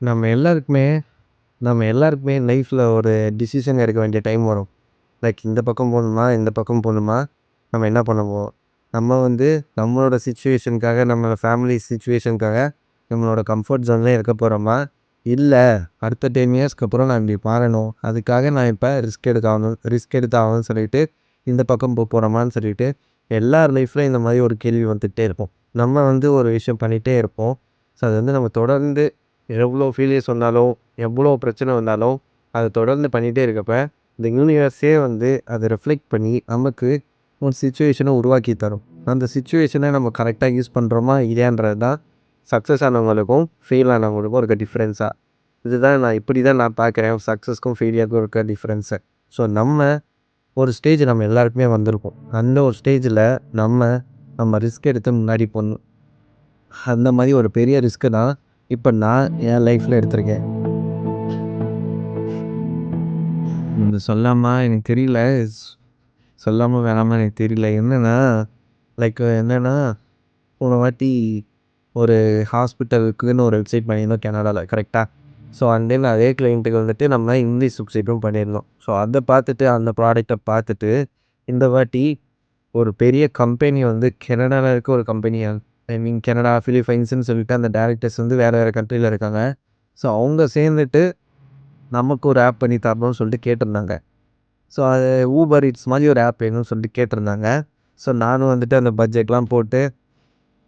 நம்ம எல்லாருக்குமே நம்ம எல்லாருக்குமே லைஃப்பில் ஒரு டிசிஷன் எடுக்க வேண்டிய டைம் வரும். லைக் இந்த பக்கம் போகணுமா, இந்த பக்கம் போகணுமா, நம்ம என்ன பண்ணுவோம்? நம்ம நம்மளோட சிச்சுவேஷனுக்காக, நம்மளோட ஃபேமிலி சிச்சுவேஷனுக்காக, நம்மளோட கம்ஃபர்ட் ஜோன்லேயே இருக்க போகிறோமா? இல்லை, அடுத்த 10 இயர்ஸ்க்கு அப்புறம் நான் இப்படி மாறணும், அதுக்காக நான் இப்போ ரிஸ்க் எடுத்தாகணும்னு சொல்லிட்டு இந்த பக்கம் போகிறோமான்னு சொல்லிட்டு எல்லார் லைஃப்லையும் இந்த மாதிரி ஒரு கேள்வி வந்துகிட்டே இருக்கும். நம்ம ஒரு விஷயம் பண்ணிகிட்டே இருப்போம். ஸோ அது நம்ம தொடர்ந்து எவ்வளோ ஃபெயிலியர்ஸ் வந்தாலும், எவ்வளோ பிரச்சனை வந்தாலும், அதை தொடர்ந்து பண்ணிகிட்டே இருக்கப்ப, இந்த யூனிவர்ஸே அதை ரிஃப்ளெக்ட் பண்ணி நமக்கு ஒரு சிச்சுவேஷனை உருவாக்கி தரும். அந்த சிச்சுவேஷனை நம்ம கரெக்டாக யூஸ் பண்ணுறோமா இல்லையான்றது தான் சக்ஸஸ் ஆனவங்களுக்கும் ஃபெயில் ஆனவங்களுக்கும் இருக்க டிஃப்ரென்ஸாக. இதுதான் இப்படி தான் நான் பார்க்குறேன் சக்ஸஸ்க்கும் ஃபெயிலியருக்கும் இருக்க டிஃப்ரென்ஸை. ஸோ ஒரு ஸ்டேஜ் நம்ம எல்லாருக்குமே வந்திருக்கோம். அந்த ஒரு ஸ்டேஜில் நம்ம ரிஸ்க் எடுத்து முன்னாடி போகணும். அந்த மாதிரி ஒரு பெரிய ரிஸ்க்கு தான் இப்போ நான் என் லைஃப்பில் எடுத்திருக்கேன். சொல்லாமல் எனக்கு தெரியல, சொல்லாமல் வேணாமல் எனக்கு தெரியல. என்னென்னா போன வாட்டி ஒரு ஹாஸ்பிட்டலுக்குன்னு ஒரு வெப்சைட் பண்ணியிருந்தோம் கனடாவில், கரெக்டாக. ஸோ அதே கிளைண்ட்டுக்கு நம்ம இங்கிலீஷ் வெப்சைட்டும் பண்ணியிருந்தோம். ஸோ அதை பார்த்துட்டு, அந்த ப்ராடக்டை பார்த்துட்டு, இந்த வாட்டி ஒரு பெரிய கம்பெனி கனடாவில் இருக்க ஒரு கம்பெனி, ஐ மீன் கனடா, ஃபிலிப்பைன்ஸ்னு சொல்லிட்டு அந்த டேரக்டர்ஸ் வேறு வேறு கண்ட்ரியில் இருக்காங்க. ஸோ அவங்க சேர்ந்துட்டு நமக்கு ஒரு ஆப் பண்ணி தரணும்னு சொல்லிட்டு கேட்டிருந்தாங்க. ஸோ அது ஊபர் இட்ஸ் மாதிரி ஒரு ஆப் வேணும்னு சொல்லிட்டு கேட்டிருந்தாங்க. ஸோ நானும் அந்த பட்ஜெட்லாம் போட்டு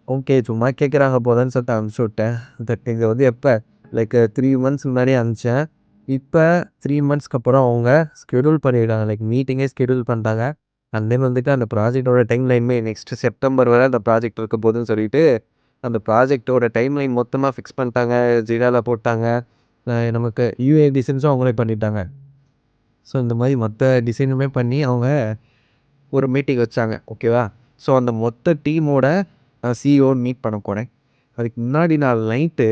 ஓகே சும்மா கேட்குறாங்க போதுன்னு சொல்லிட்டு அனுப்பிச்சி விட்டேன். இது எப்போ லைக் 3 மந்த்ஸ் முன்னாடியே அனுப்பிச்சேன். இப்போ 3 மந்த்ஸ்க்கு அப்புறம் அவங்க ஸ்கெடியூல் பண்ணியிருக்காங்க, லைக் மீட்டிங்கே ஸ்கெடியூல் பண்ணிட்டாங்க. அண்ட் தென் அந்த ப்ராஜெக்டோட டைம் லைனுமே நெக்ஸ்ட்டு செப்டம்பர் வரை அந்த ப்ராஜெக்ட் இருக்க போதுன்னு சொல்லிட்டு அந்த ப்ராஜெக்டோட டைம் லைன் மொத்தமாக ஃபிக்ஸ் பண்ணிட்டாங்க. ஜீராவில் போட்டாங்க. நமக்கு யூஏ டிசைன்ஸும் அவங்களே பண்ணிட்டாங்க. ஸோ இந்த மாதிரி மொத்த டிசைனுமே பண்ணி அவங்க ஒரு மீட்டிங் வச்சாங்க, ஓகேவா. ஸோ அந்த மொத்த டீமோட சிஇஓன்னு மீட் பண்ண போனேன். அதுக்கு முன்னாடி நாள் நைட்டு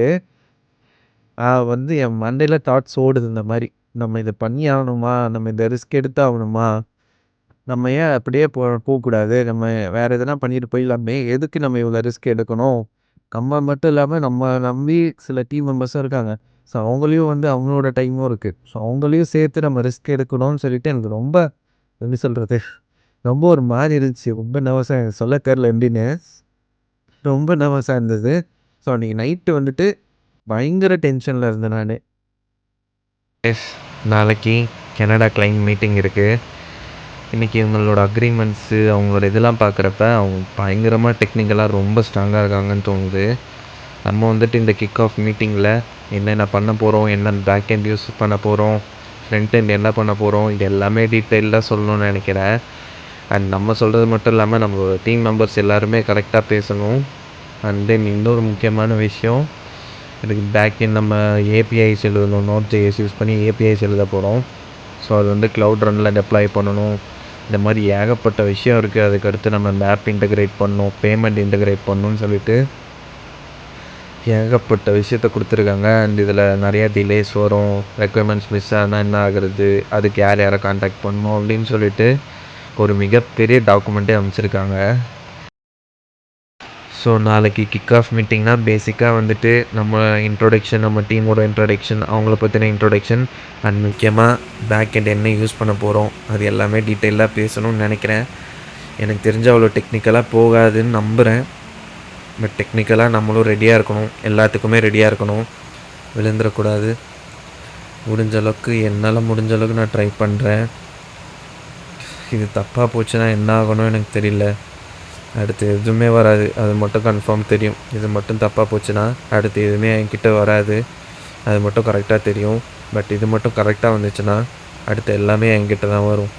என் மண்டையில் தாட்ஸ் ஓடுது இந்த மாதிரி, நம்ம இதை பண்ணி ஆகணுமா, நம்ம இதை ரிஸ்க் எடுத்து ஆகணுமா, நம்ம ஏன் அப்படியே போகக்கூடாது, நம்ம வேறு எதனா பண்ணிட்டு போயிடலாமே, எதுக்கு நம்ம இவ்வளோ ரிஸ்க் எடுக்கணும். நம்ம மட்டும் இல்லாமல் நம்ம நம்பி சில டீம் மெம்பர்ஸும் இருக்காங்க. ஸோ அவங்களையும் அவங்களோட டைமும் இருக்குது. ஸோ அவங்களையும் சேர்த்து நம்ம ரிஸ்க் எடுக்கணும்னு சொல்லிட்டு எனக்கு ரொம்ப எப்படி சொல்கிறது, ரொம்ப ஒரு மாதிரி இருந்துச்சு. ரொம்ப நர்வஸாக, எனக்கு சொல்ல தெரில எப்படின்னு, ரொம்ப நர்வஸாக இருந்தது. ஸோ அன்றைக்கி நைட்டு பயங்கர டென்ஷனில் இருந்தேன் நான். நாளைக்கு கனடா கிளைண்ட் மீட்டிங் இருக்குது. இன்றைக்கி இவங்களோட அக்ரிமெண்ட்ஸு அவங்களோட இதெல்லாம் பார்க்குறப்ப அவங்க பயங்கரமாக டெக்னிக்கலாக ரொம்ப ஸ்ட்ராங்காக இருக்காங்கன்னு தோணுது. நம்ம இந்த கிக் ஆஃப் மீட்டிங்கில் என்னென்ன பண்ண போகிறோம், என்ன பேக் எண்ட் யூஸ் பண்ண போகிறோம், ஃப்ரண்ட் எண்ட் என்ன பண்ண போகிறோம், இது எல்லாமே டீட்டெயிலாக சொல்லணும்னு நினைக்கிறேன். அண்ட் நம்ம சொல்கிறது மட்டும் இல்லாமல் நம்ம டீம் மெம்பர்ஸ் எல்லாருமே கரெக்டாக பேசணும். அண்ட் தென் இன்னொரு முக்கியமான விஷயம், இதுக்கு பேக் எண்ட் நம்ம ஏபிஐஸ் எழுதணும். Node.js யூஸ் பண்ணி ஏபிஐஸ் எழுத போகிறோம். ஸோ அது க்ளவுட் ரனில் டெப்ளாய் பண்ணணும். இந்த மாதிரி ஏகப்பட்ட விஷயம் இருக்குது. அதுக்கடுத்து நம்ம இந்த ஆப் இன்டகிரேட் பண்ணணும், பேமெண்ட் இன்டகிரேட் பண்ணணும்னு சொல்லிட்டு ஏகப்பட்ட விஷயத்த கொடுத்துருக்காங்க. அண்ட் இதில் நிறையா டிலேஸ் வரும், ரெக்குயர்மெண்ட்ஸ் மிஸ் ஆனால் என்ன ஆகுறது, அதுக்கு யார் யாரை கான்டாக்ட் பண்ணணும் அப்படின்னு சொல்லிட்டு ஒரு மிகப்பெரிய டாக்குமெண்ட்டே அமைச்சிருக்காங்க. ஸோ நாளைக்கு கிக் ஆஃப் மீட்டிங்னா பேசிக்காக நம்ம இன்ட்ரொடக்ஷன், நம்ம டீமோட இன்ட்ரொடக்ஷன், அவங்கள பற்றின இன்ட்ரொடக்ஷன், அண்ட் முக்கியமாக பேக் எண்ட் என்ன யூஸ் பண்ண போகிறோம் அது எல்லாமே டீட்டெயிலாக பேசணும்னு நினைக்கிறேன். எனக்கு தெரிஞ்ச அவ்வளோ டெக்னிக்கலாக போகாதுன்னு நம்புகிறேன். பட் டெக்னிக்கலாக நம்மளும் ரெடியாக இருக்கணும், எல்லாத்துக்குமே ரெடியாக இருக்கணும், விழுந்துடக்கூடாது. முடிஞ்ச அளவுக்கு என்னால் முடிஞ்ச அளவுக்கு நான் ட்ரை பண்ணுறேன். இது தப்பாக போச்சுன்னா என்ன ஆகணும் எனக்கு தெரியல. அடுத்து எதுவுமே வராது, அது மட்டும் கன்ஃபார்ம் தெரியும். இது மட்டும் தப்பாக போச்சுன்னா அடுத்து எதுவுமே என்கிட்ட வராது, அது மட்டும் கரெக்டாக தெரியும். பட் இது மட்டும் கரெக்டாக வந்துச்சுன்னா அடுத்து எல்லாமே என்கிட்ட தான் வரும்.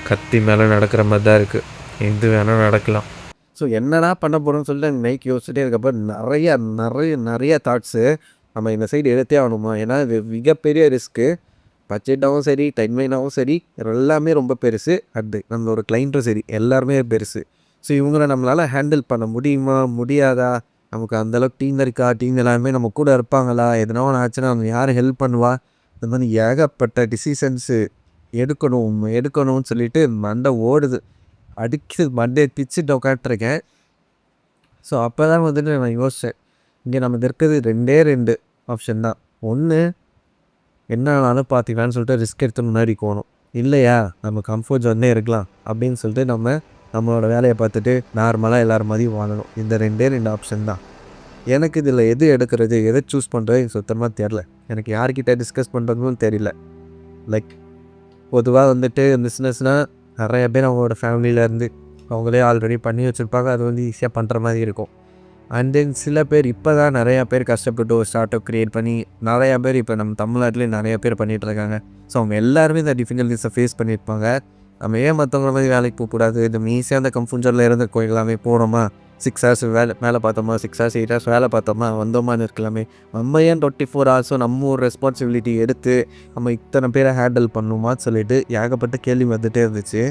கத்தி மேலே நடக்கிற மாதிரி தான் இருக்குது, எது வேணால் நடக்கலாம். ஸோ என்னடா பண்ண போகிறோம்னு சொல்லிட்டு நைட் யோசிச்சுட்டே இருக்கப்போ நிறைய நிறைய நிறைய தாட்ஸு. நம்ம இந்த சைடு எடுத்தே ஆகணுமா, ஏன்னா இது மிகப்பெரிய ரிஸ்க்கு. பட்ஜெட்டாகவும் சரி, டைம்லைனாகவும் சரி, எல்லாமே ரொம்ப பெருசு. அடுத்து நம்மளோட கிளைண்ட்டும் சரி, எல்லாருமே பெருசு. ஸோ இவங்கள நம்மளால் ஹேண்டில் பண்ண முடியுமா முடியாதா, நமக்கு அந்தளவுக்கு டீம் இருக்கா, டீம் எல்லாருமே நம்ம கூட இருப்பாங்களா, எதனா ஒன்று ஆச்சுன்னா நம்ம யார் ஹெல்ப் பண்ணுவா, இந்த மாதிரி ஏகப்பட்ட டிசிஷன்ஸு எடுக்கணும்னு சொல்லிட்டு மண்டை ஓடுது, அடிக்குது, மண்டையை பிச்சுட்டு உட்காந்துருக்கேன். ஸோ அப்போ தான் வந்துட்டு நான் யோசித்தேன், இங்கே நமக்கு இருக்கிறது 2 ஆப்ஷன் தான். ஒன்று என்ன ஆனாலும் பார்த்துக்கலான்னு சொல்லிட்டு ரிஸ்க் எடுத்து முன்னாடி போகணும். இல்லையா நம்ம கம்ஃபர்ட் ஜோன்லேயே இருக்கலாம் அப்படின்னு சொல்லிட்டு நம்மளோட வேலையை பார்த்துட்டு நார்மலாக எல்லோரும் மாதிரியும் வாழணும். இந்த 2 ஆப்ஷன் தான். எனக்கு இதில் எது எடுக்கிறது, எதை சூஸ் பண்ணுறது எனக்கு சுத்தமாக தெரில. எனக்கு யார்கிட்ட டிஸ்கஸ் பண்ணுறதுன்னு தெரியல. லைக் பொதுவாக வந்துட்டு பிஸ்னஸ்னால் நிறைய பேர் அவங்களோட ஃபேமிலியிலேருந்து அவங்களே ஆல்ரெடி பண்ணி வச்சுருப்பாங்க. அது வந்து ஈஸியாக பண்ணுற மாதிரி இருக்கும். அண்ட் தென் சில பேர் இப்போ தான் நிறையா பேர் கஷ்டப்பட்டு ஒரு ஸ்டார்ட் அப் க்ரியேட் பண்ணி நிறையா பேர் இப்போ நம்ம தமிழ்நாட்டிலே நிறைய பேர் பண்ணிகிட்ருக்காங்க. ஸோ அவங்க எல்லாருமே இந்த டிஃபிகல்ட்டிஸை ஃபேஸ் பண்ணியிருப்பாங்க. நம்ம ஏன் மற்றவங்கள மாதிரி வேலைக்கு போகக்கூடாது, நம்ம ஈஸியாக அந்த கம்ஃபர்ட் ஜோனில் இருந்து போய்க்கலாமே, போனோமா 6 ஹவர்ஸ் வேலை பார்த்தோமா, 6 ஹவர்ஸ் 8 ஹவர்ஸ் வேலை பார்த்தோமா வந்தோமான்னு இருக்கலாமே. நம்ம ஏன் 24 ஹவர்ஸும் நம்ம ஒரு ரெஸ்பான்சிபிலிட்டி எடுத்து நம்ம இத்தனை பேரை ஹேண்டில் பண்ணுமான்னு சொல்லிட்டு ஏகப்பட்ட கேள்வி வந்துகிட்டே இருந்துச்சு.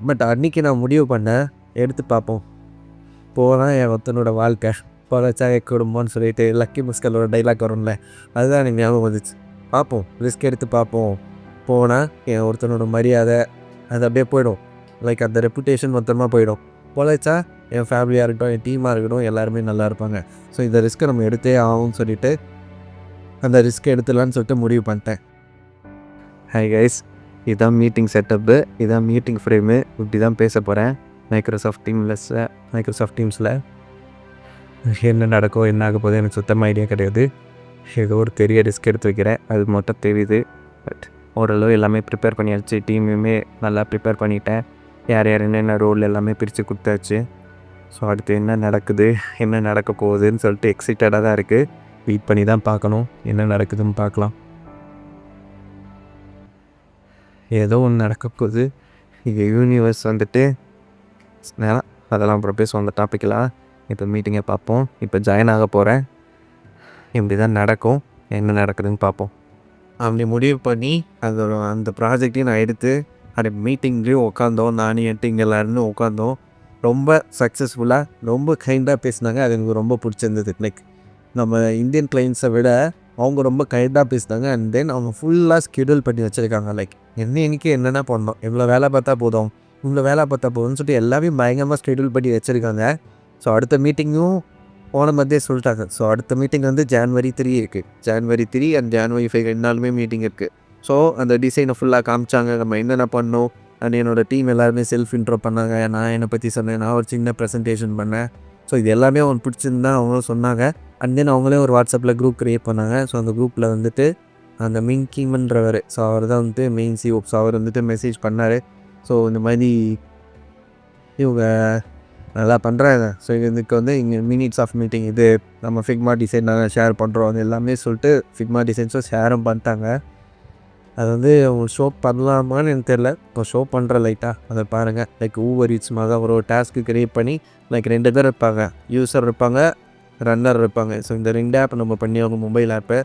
பட் அன்றைக்கி நான் முடிவு பண்ணேன், எடுத்து பார்ப்போம், போனால் என் ஒருத்தனோட வாழ்க்கை பொழைச்சா என் குடும்பம்னு சொல்லிட்டு லக்கி முஸ்கலோட டைலாக் வரும்ல, அதுதான் எனக்கு ஞாபகம் வந்துச்சு. பார்ப்போம், ரிஸ்க் எடுத்து பார்ப்போம். போனால் என் ஒருத்தனோட மரியாதை அது அப்படியே போயிடும். லைக் அந்த ரெப்புடேஷன் மொத்தமாக போயிடும். பொழைச்சா என் ஃபேமிலியாக இருக்கட்டும், என் டீமாக இருக்கட்டும், எல்லாருமே நல்லா இருப்பாங்க. ஸோ இந்த ரிஸ்க்கை நம்ம எடுத்தே ஆகும்னு சொல்லிவிட்டு அந்த ரிஸ்க்கை எடுத்துடலான்னு சொல்லிட்டு முடிவு பண்ணிட்டேன். ஹை கைஸ், இதுதான் மீட்டிங் செட்டப்பு, இதுதான் மீட்டிங் ஃப்ரேமு. இப்படி தான் பேச போகிறேன் மைக்ரோசாஃப்ட் டீம்ஸில். என்ன நடக்கும், என்ன ஆக போகுது எனக்கு சுத்தமாக ஐடியா கிடையாது. ஏதோ ஒரு பெரிய ரிஸ்க் எடுத்து வைக்கிறேன், அது மட்டும் தெரியுது. பட் ஓரளவு எல்லாமே ப்ரிப்பேர் பண்ணியாச்சு. டீமுமே நல்லா ப்ரிப்பேர் பண்ணிட்டேன். யார் என்னென்ன ரோல் எல்லாமே பிரித்து கொடுத்தாச்சு. ஸோ அடுத்து என்ன நடக்குது, என்ன நடக்க போகுதுன்னு சொல்லிட்டு எக்ஸைட்டடாக தான் இருக்குது. வெயிட் பண்ணி தான் பார்க்கணும் என்ன நடக்குதுன்னு பார்க்கலாம். ஏதோ ஒன்று நடக்க போகுது. இங்கே யூனிவர்ஸ் வந்துட்டு அதெல்லாம் அப்புறம் பேசுவோம் அந்த டாப்பிக்கெலாம். இப்போ மீட்டிங்கை பார்ப்போம். இப்போ ஜாயின் ஆக போகிறேன். இப்படி தான் நடக்கும், என்ன நடக்குதுன்னு பார்ப்போம். அப்படி முடிவு பண்ணி அந்த ப்ராஜெக்டையும் நான் எடுத்து அந்த மீட்டிங்லேயும் உட்காந்தோம். நானும் என் டீம் எல்லாருமே உட்காந்தோம். ரொம்ப சக்ஸஸ்ஃபுல்லாக ரொம்ப கைண்டாக பேசினாங்க. அது எனக்கு ரொம்ப பிடிச்சிருந்தது. லைக் நம்ம இந்தியன் கிளைண்ட்ஸை விட அவங்க ரொம்ப கைண்டாக பேசினாங்க. அண்ட் தென் அவங்க ஃபுல்லாக ஸ்கெடியூல் பண்ணி வச்சுருக்காங்க. லைக் இன்னைக்கு என்னென்ன பண்ணோம், இவ்வளோ வேலை பார்த்தா போதும், இவ்வளோ வேலை பார்த்தா போதும்னு சொல்லிட்டு எல்லாமே பயங்கரமாக ஸ்கெடியூல் பண்ணி வச்சுருக்காங்க. ஸோ அடுத்த மீட்டிங்கும் போன மத்தியே சொல்லிட்டாங்க. ஸோ அடுத்த மீட்டிங் வந்து January 3 இருக்குது. January 3 அண்ட் January 5 2 நாளுமே மீட்டிங் இருக்குது. ஸோ அந்த டிசைனை ஃபுல்லாக காமிச்சாங்க, நம்ம என்னென்ன பண்ணோம். அண்ட் என்னோடய டீம் எல்லாருமே செல்ஃப் இன்ட்ரோ பண்ணாங்க. நான் என்னை பற்றி சொன்னேன், நான் ஒரு சின்ன ப்ரெசன்டேஷன் பண்ணேன். ஸோ இது எல்லாமே அவங்களுக்கு பிடிச்சிருந்தா அவங்களும் சொன்னாங்க. அண்ட் தென் அவங்களே ஒரு வாட்ஸ்அப்பில் குரூப் க்ரியேட் பண்ணாங்க. ஸோ அந்த குரூப்பில் வந்துட்டு அந்த மின்கிமன்றவர், ஸோ அவர் தான் வந்துட்டு மெயின் சிஓ. ஸோ அவர் வந்துட்டு மெசேஜ் பண்ணார். ஸோ இந்த மாதிரி இவங்க நல்லா பண்ணுறாங்க. ஸோ இதுக்கு வந்து இங்கே மினிட்ஸ் ஆஃப் மீட்டிங் இது நம்ம ஃபிக்மா டிசைன் நாங்கள் ஷேர் பண்ணுறோம், அது எல்லாமே சொல்லிட்டு ஃபிக்மா டிசைன்ஸும் ஷேரும் பண்ணிட்டாங்க. அது வந்து அவங்க ஷோ பண்ணலாமான்னு எனக்கு தெரில. இப்போ ஷோ பண்ணுற லைட்டாக அதை பாருங்கள். லைக் ஊவர் ஈட்ஸ் மாதிரி தான் ஒரு டாஸ்க்கு க்ரியேட் பண்ணி லைக் 2 பேர் இருப்பாங்க, யூஸர் இருப்பாங்க, ரன்னர் இருப்பாங்க. ஸோ இந்த 2 ஆப் நம்ம பண்ணி அவங்க மொபைல் ஆப்பு.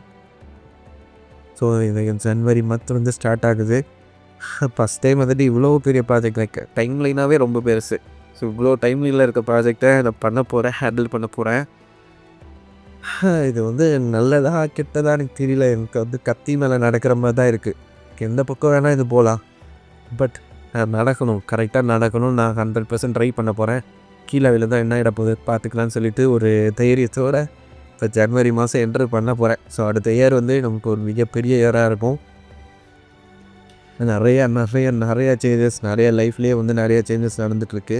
ஸோ இந்த January மந்த் வந்து ஸ்டார்ட் ஆகுது. ஃபஸ்ட் டைம் வந்துட்டு இவ்வளோ பெரிய ப்ராஜெக்ட், லைக் டைம் லைனாகவே ரொம்ப பெருசு. ஸோ இவ்வளோ டைம்லில் இருக்க ப்ராஜெக்டை நான் பண்ண போகிறேன், ஹேண்டில் பண்ண போகிறேன். இது வந்து நல்லதா கெட்டதா எனக்கு தெரியல. எனக்கு வந்து கத்தி மேலே நடக்கிற மாதிரி தான் இருக்குது. எந்த பக்கம் வேணால் இது போகலாம். பட் நடக்கணும், கரெக்டாக நடக்கணும். நான் 100% ட்ரை பண்ண போகிறேன். கீழே விழுந்தால் என்ன ஆகிட போகுது பார்த்துக்கலான்னு சொல்லிட்டு ஒரு தைரியத்தோடு இப்போ January மாதம் என்ட்ரு பண்ண போகிறேன். ஸோ அடுத்த இயர் வந்து நமக்கு ஒரு மிகப்பெரிய இயராக இருக்கும். நிறைய சேஞ்சஸ், நிறைய லைஃப்லேயே வந்து நிறைய சேஞ்சஸ் நடந்துகிட்ருக்கு.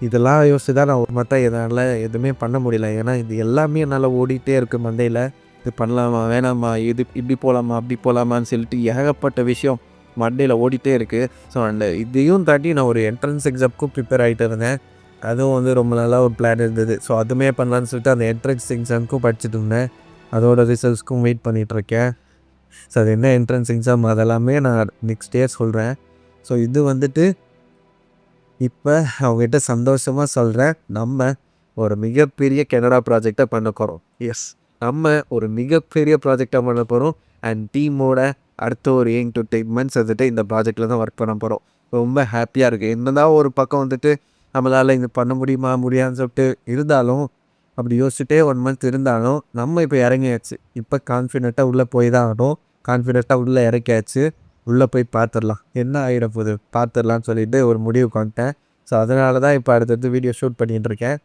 இதெல்லாம் யோசிச்சு தான் நான் ஒரு மற்ற என்னால் எதுவுமே பண்ண முடியல. ஏன்னா இது எல்லாமே என்னால் ஓடிட்டே இருக்குது மண்டையில். இது பண்ணலாமா வேணாமா, இது இப்படி போகலாமா அப்படி போகலாமான்னு சொல்லிட்டு ஏகப்பட்ட விஷயம் மண்டையில் ஓடிட்டே இருக்குது. ஸோ அந்த இதையும் தாண்டி நான் ஒரு என்ட்ரன்ஸ் எக்ஸாமுக்கும் ப்ரிப்பேர் ஆகிட்டு இருந்தேன். அதுவும் வந்து ரொம்ப நல்லா ஒரு பிளான் இருந்தது. ஸோ அதுவுமே பண்ணலான்னு சொல்லிட்டு அந்த என்ட்ரன்ஸ் எக்ஸாமுக்கும் படிச்சுட்டு இருந்தேன். அதோட ரிசல்ட்ஸ்க்கும் வெயிட் பண்ணிகிட்ருக்கேன். ஸோ அது என்ன என்ட்ரன்ஸ் எக்ஸாம் அதெல்லாமே நான் நெக்ஸ்ட் இயர் சொல்கிறேன். ஸோ இது வந்துட்டு இப்போ அவங்ககிட்ட சந்தோஷமாக சொல்கிறேன், நம்ம ஒரு மிகப்பெரிய கனடா ப்ராஜெக்டாக பண்ண போகிறோம். எஸ், நம்ம ஒரு மிகப்பெரிய ப்ராஜெக்டாக பண்ண போகிறோம். அண்ட் டீமோட அடுத்த ஒரு 8 to 10 months வந்துட்டு இந்த ப்ராஜெக்டில் தான் ஒர்க் பண்ண போகிறோம். ரொம்ப ஹாப்பியாக இருக்குது. என்னதான் ஒரு பக்கம் வந்துட்டு நம்மளால் இது பண்ண முடியுமா முடியாதுன்னு சொல்லிட்டு இருந்தாலும், அப்படி யோசிச்சுட்டே 1 month இருந்தாலும் நம்ம இப்போ இறங்கியாச்சு. இப்போ கான்ஃபிடென்ட்டாக உள்ளே போய் தான் ஆகணும். கான்ஃபிடென்ட்டாக உள்ளே இறக்கியாச்சு. உள்ளே போய் பார்த்துடலாம், என்ன ஆகிட போகுது பார்த்துடலான்னு சொல்லிட்டு ஒரு முடிவுக்கு வந்துட்டேன். ஸோ அதனால தான் இப்போ அடுத்தடுத்து வீடியோ ஷூட் பண்ணிகிட்ருக்கேன்.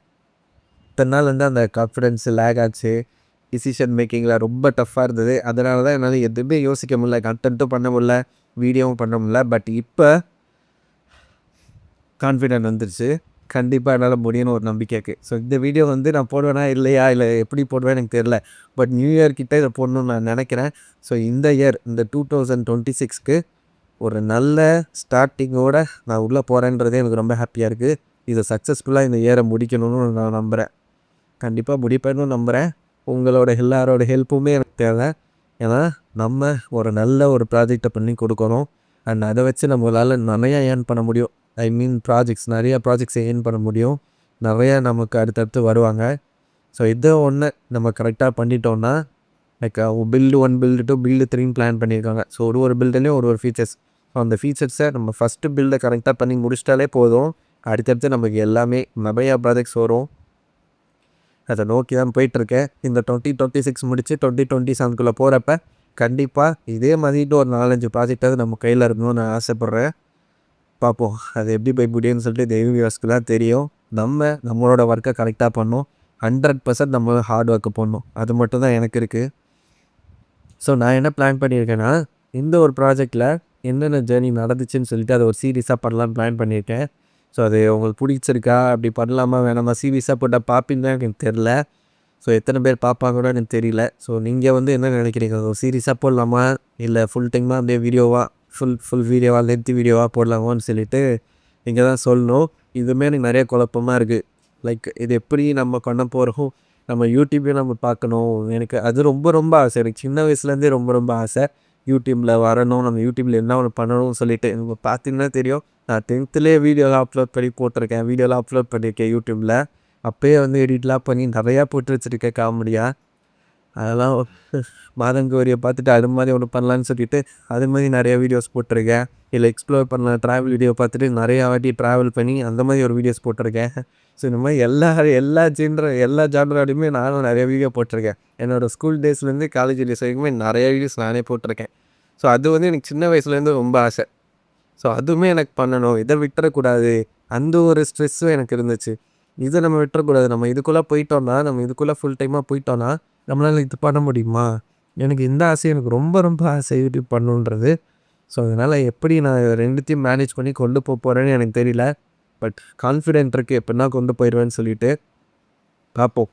இத்தனை நாள் வந்து அந்த கான்ஃபிடென்ஸ் லேக் ஆச்சு. டிசிஷன் மேக்கிங்கில் ரொம்ப டஃப்பாக இருந்தது. அதனால தான் என்னால் எதுவுமே யோசிக்க முடியல. கன்டென்ட்டும் பண்ண முடியல, வீடியோவும் பண்ண முடியல. பட் இப்போ கான்ஃபிடென்ட் வந்துருச்சு. கண்டிப்பாக என்னால் முடியும்னு ஒரு நம்பிக்கை இருக்குது. ஸோ இந்த வீடியோ வந்து நான் போடுவேனா இல்லையா, இல்லை எப்படி போடுவேன்னு எனக்கு தெரில. பட் நியூ இயர் கிட்ட இதை போடணும்னு நான் நினைக்கிறேன். ஸோ இந்த இயர் இந்த 2026க்கு ஒரு நல்ல ஸ்டார்டிங்கோட நான் உள்ளே போகிறேன்றதே எனக்கு ரொம்ப ஹாப்பியாக இருக்குது. இதை சக்ஸஸ்ஃபுல்லாக இந்த இயரை முடிக்கணும்னு நான் நம்புகிறேன். கண்டிப்பாக முடிப்பேன்னு நம்புகிறேன். உங்களோட எல்லாரோட ஹெல்ப்புமே எனக்கு தேவை. ஏன்னா நம்ம ஒரு நல்ல ஒரு ப்ராஜெக்டை பண்ணி கொடுக்கணும். அண்ட் அதை வச்சு நம்மளால் நிறையா ஏர்ன் பண்ண முடியும். ஐ மீன் நிறையா ப்ராஜெக்ட்ஸை ஏர்ன் பண்ண முடியும். நிறையா நமக்கு அடுத்தடுத்து வருவாங்க. ஸோ இதை ஒன்று நம்ம கரெக்டாக பண்ணிட்டோம்னா லைக் பில்டு 1 பில்டு 2 பில்டு 3ன்னு பிளான் பண்ணியிருக்காங்க. ஸோ ஒரு பில்டுலேயும் ஒரு ஃபீச்சர்ஸ். ஸோ அந்த ஃபீச்சர்ஸை நம்ம ஃபஸ்ட்டு பில்டை கரெக்டாக பண்ணி முடிச்சிட்டாலே போதும். அடுத்தடுத்து நமக்கு எல்லாமே நிறையா ப்ராஜெக்ட்ஸ் வரும். அதை நோக்கி தான் போயிட்டுருக்கேன். இந்த 2026 முடித்து 2027க்குள்ளே போகிறப்ப கண்டிப்பாக இதே மாதிரிட்டு ஒரு 4-5 ப்ராஜெக்டாவது நம்ம கையில் இருக்கணும்னு நான் ஆசைப்பட்றேன். பார்ப்போம் அது எப்படி போய் முடியும்னு சொல்லிட்டு தெய்வ வியூவர்ஸ்க்கு தான் தெரியும். நம்மளோட ஒர்க்கை கரெக்டாக பண்ணணும். 100% நம்ம ஹார்ட் ஒர்க்கு பண்ணணும். அது மட்டும் தான் எனக்கு இருக்குது. ஸோ நான் என்ன பிளான் பண்ணியிருக்கேன்னா, இந்த ஒரு ப்ராஜெக்டில் என்னென்ன ஜேர்னி நடந்துச்சுன்னு சொல்லிட்டு அதை ஒரு சீரியஸாக பண்ணலான்னு பிளான் பண்ணியிருக்கேன். ஸோ அது உங்களுக்கு பிடிச்சிருக்கா, அப்படி பண்ணலாமா வேணாமா, சீரியஸாக போட்டால் பார்ப்பீங்கன்னு எனக்கு தெரில. ஸோ எத்தனை பேர் பார்ப்பாங்கன்னு எனக்கு தெரியல. ஸோ நீங்கள் வந்து என்ன நினைக்கிறீங்க, ஒரு சீரியஸாக போடலாமா இல்லை ஃபுல் டைமாக அப்படியே வீடியோவாக ஃபுல் வீடியோவாக லென்த் வீடியோவாக போடலாமான்னு சொல்லிட்டு நீங்கள் தான் சொல்லணும். இதுவுமே எனக்கு நிறைய குழப்பமாக இருக்குது. லைக் இது எப்படி நம்ம பண்ண போகிறோம், நம்ம யூடியூப்பையும் நம்ம பார்க்கணும். எனக்கு அது ரொம்ப ரொம்ப ஆசை. எனக்கு சின்ன வயசுலேருந்தே ரொம்ப ரொம்ப ஆசை யூடியூப்பில் வரணும், நம்ம யூடியூப்பில் என்ன ஒன்று பண்ணணும்னு சொல்லிட்டு. எனக்கு பார்த்தீங்கன்னா தெரியும், நான் 10th வீடியோலாம் அப்லோட் பண்ணி போட்டிருக்கேன். வீடியோலாம் அப்லோட் பண்ணியிருக்கேன் யூடியூப்பில். அப்போயே வந்து எடிட்லாம் பண்ணி நிறையா போட்டு வச்சுருக்கேன் காமெடியாக. அதெல்லாம் மாதங்கோரியை பார்த்துட்டு அது மாதிரி ஒன்று பண்ணலான்னு சொல்லிட்டு அது மாதிரி நிறையா வீடியோஸ் போட்டிருக்கேன். இல்லை எக்ஸ்ப்ளோர் பண்ண ட்ராவல் வீடியோ பார்த்துட்டு நிறையா வாட்டி ட்ராவல் பண்ணி அந்த மாதிரி ஒரு வீடியோஸ் போட்டிருக்கேன். ஸோ இந்த மாதிரி எல்லா ஜானராலையுமே நானும் நிறைய வீடியோ போட்டிருக்கேன். என்னோடய ஸ்கூல் டேஸ்லேருந்து காலேஜ் டேஸ் வரைக்குமே நிறைய வீடியோஸ் நானே போட்டிருக்கேன். ஸோ அது வந்து எனக்கு சின்ன வயசுலேருந்து ரொம்ப ஆசை. ஸோ அதுவுமே எனக்கு பண்ணணும், இதை விட்டுறக்கூடாது. அந்த ஒரு ஸ்ட்ரெஸ்ஸும் எனக்கு இருந்துச்சு. இதை நம்ம விட்டுறக்கூடாது. நம்ம இதுக்குள்ளே போயிட்டோம்னா, நம்ம இதுக்குள்ளே ஃபுல் டைமாக போயிட்டோம்னா நம்மளால் இது பண்ண முடியுமா? எனக்கு இந்த ஆசை, எனக்கு ரொம்ப ரொம்ப ஆசை யூடியூப் பண்ணணுன்றது. ஸோ அதனால் எப்படி நான் 2த்தையும் மேனேஜ் பண்ணி கொண்டு போகிறேன்னு எனக்கு தெரியல. பட் கான்ஃபிடென்ட் இருக்குது எப்படின்னா கொண்டு போயிடுவேன்னு சொல்லிட்டு. பார்ப்போம்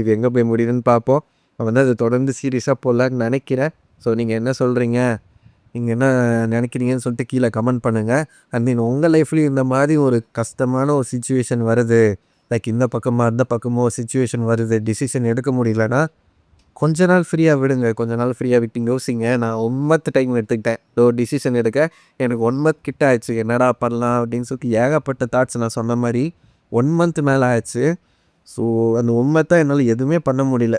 இது எங்கே போய் முடியுதுன்னு பார்ப்போம். நான் வந்து அதை தொடர்ந்து சீரியஸாக போடலான்னு நினைக்கிறேன். ஸோ நீங்கள் என்ன சொல்கிறீங்க, நீங்கள் என்ன நினைக்கிறீங்கன்னு சொல்லிட்டு கீழே கமெண்ட் பண்ணுங்கள். அண்ட் தென் உங்கள் லைஃப்லேயும் இந்த மாதிரி ஒரு கஷ்டமான ஒரு சிச்சுவேஷன் வருது, லைக் இந்த பக்கமோ அந்த பக்கமோ ஒரு சிச்சுவேஷன் வருது, டிசிஷன் எடுக்க முடியலன்னா கொஞ்ச நாள் ஃப்ரீயாக விடுங்க. கொஞ்ச நாள் ஃப்ரீயாக விட்டு யோசிங்க. நான் 1 மந்த் டைம் எடுத்துக்கிட்டேன் ஒரு டிசிஷன் எடுக்க. எனக்கு 1 மந்த் கிட்ட ஆயிடுச்சு. என்னடா பண்ணலாம் அப்படின்னு சொல்லிட்டு ஏகப்பட்ட தாட்ஸ். நான் சொன்ன மாதிரி 1 மந்த் மேலே ஆயிடுச்சு. ஸோ அந்த 1 மந்த்தாக என்னால் எதுவுமே பண்ண முடியல.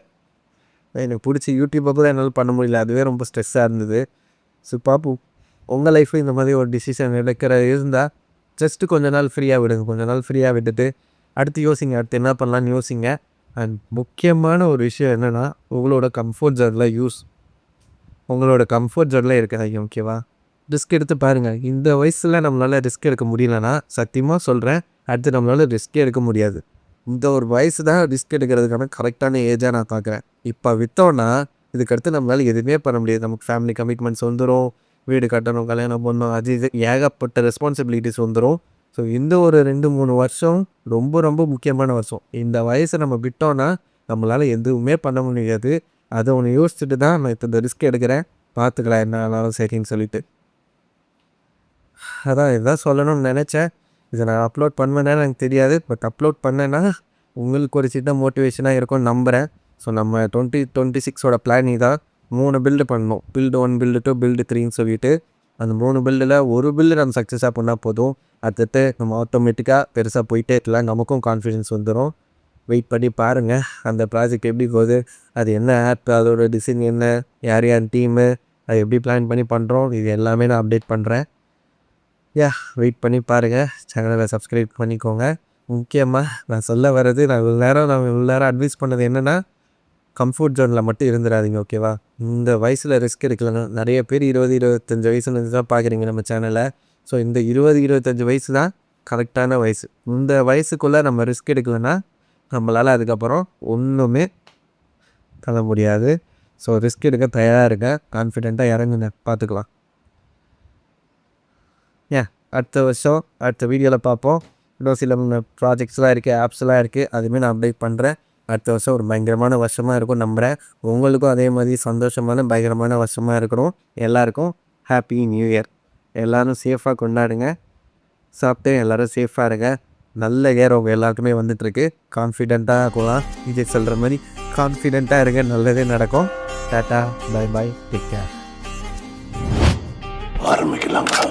எனக்கு பிடிச்ச யூடியூப்பை கூட என்னால் பண்ண முடியல. அதுவே ரொம்ப ஸ்ட்ரெஸ்ஸாக இருந்தது. ஸோ பார்ப்போம், உங்கள் லைஃப்பில் இந்த மாதிரி ஒரு டிசிஷன் இருந்தால் ஜஸ்ட்டு கொஞ்ச நாள் ஃப்ரீயாக விடுங்க. கொஞ்ச நாள் ஃப்ரீயாக விட்டுட்டு அடுத்து யோசிங்க. அடுத்து என்ன பண்ணலான்னு யோசிங்க. அண்ட் முக்கியமான ஒரு விஷயம் என்னென்னா, உங்களோட கம்ஃபர்ட் ஜோனில் இருக்காதீங்க. ஓகேவா? ரிஸ்க் எடுத்து பாருங்கள். இந்த வயசில் நம்மளால் ரிஸ்க் எடுக்க முடியலன்னா சத்தியமாக சொல்கிறேன், அடுத்து நம்மளால் ரிஸ்க்கே எடுக்க முடியாது. இந்த ஒரு வயசு தான் ரிஸ்க் எடுக்கிறதுக்கான கரெக்டான ஏஜாக நான் பார்க்குறேன். இப்போ விற்றோன்னா இதுக்கடுத்து நம்மளால் எதுவுமே பண்ண முடியாது. நமக்கு ஃபேமிலி கமிட்மெண்ட்ஸ் வந்துடும், வீடு கட்டணும், கல்யாணம் பண்ணணும், அது இது ஏகப்பட்ட ரெஸ்பான்சிபிலிட்டிஸ் வந்துடும். ஸோ இந்த ஒரு 2-3 வருஷம் ரொம்ப ரொம்ப முக்கியமான வருஷம். இந்த வயசை நம்ம விட்டோன்னா நம்மளால் எதுவுமே பண்ண முடியாது. அதை ஒன்று யோசிச்சுட்டு தான் நான் இப்போ இந்த ரிஸ்க் எடுக்கிறேன். பார்த்துக்கலாம் என்ன ஆனாலும் சரின்னு சொல்லிட்டு. அதான் இதுதான் சொல்லணும்னு நினச்சேன். இதை நான் அப்லோட் பண்ணுவேன்னா எனக்கு தெரியாது. பட் அப்லோட் பண்ணேன்னா உங்களுக்கு ஒரு சின்ன மோட்டிவேஷனாக இருக்கும்னு நம்புகிறேன். ஸோ நம்ம 2026ஓட பிளான் இதான். 3 பில்டு பண்ணணும். பில்டு 1, பில்டு 2, பில்டு 3ன்னு சொல்லிட்டு அந்த 3 பில்டில் ஒரு பில்டு நம்ம சக்ஸஸாக பண்ணால் போதும். அடுத்தது நம்ம ஆட்டோமேட்டிக்காக பெருசாக போயிட்டே இருக்கலாம். நமக்கும் கான்ஃபிடென்ஸ் வந்துடும். வெயிட் பண்ணி பாருங்கள் அந்த ப்ராஜெக்ட் எப்படி போகுது, அது என்ன ஆப், அதோட டிசைன் என்ன, யார் டீமு, அது எப்படி பிளான் பண்ணி பண்ணுறோம், இது எல்லாமே நான் அப்டேட் பண்ணுறேன். வெயிட் பண்ணி பாருங்கள். சேனலை சப்ஸ்கிரைப் பண்ணிக்கோங்க. முக்கியமாக நான் சொல்ல வர்றது, நான் இவ்வளோ நேரம் அட்வைஸ் பண்ணது என்னென்னா, கம்ஃபர்ட் ஜோனில் மட்டும் இருந்துடாதீங்க. ஓகேவா? இந்த வயசில் ரிஸ்க் எடுக்கலன்னா நிறைய பேர் 20-25 வயசுலேருந்து தான் பார்க்குறீங்க நம்ம சேனலை. ஸோ இந்த 20-25 வயசு தான் கரெக்டான வயசு. இந்த வயசுக்குள்ளே நம்ம ரிஸ்க் எடுக்கலைன்னா நம்மளால் அதுக்கப்புறம் ஒன்றுமே தர முடியாது. ஸோ ரிஸ்க் எடுக்க தயாராக இருங்க, கான்ஃபிடெண்ட்டாக இறங்குங்க, பார்த்துக்கலாம். அடுத்த வருஷம் அடுத்த வீடியோவில் பார்ப்போம். இன்னும் சில ப்ராஜெக்ட்ஸ்லாம் இருக்குது, ஆப்ஸ்லாம் இருக்குது, அதுவுமே நான் அப்டேட் பண்ணுறேன். அடுத்த வருஷம் ஒரு பயங்கரமான வருஷமாக இருக்கும் நம்புகிறேன். உங்களுக்கும் அதே மாதிரி சந்தோஷமான பயங்கரமான வருஷமாக இருக்கணும். எல்லாருக்கும் ஹாப்பி நியூ இயர். எல்லோரும் சேஃபாக கொண்டாடுங்க. சாப்பிட்டு எல்லோரும் சேஃபாக இருங்க. நல்ல இயர் உங்கள் எல்லாருக்குமே வந்துட்டுருக்கு. கான்ஃபிடெண்ட்டாக போகலாம். விஜய் சொல்கிற மாதிரி கான்ஃபிடெண்ட்டாக இருங்க, நல்லதே நடக்கும். டாட்டா, பை பாய், டேக் கேர். ஆரம்பிக்கலாங்களா?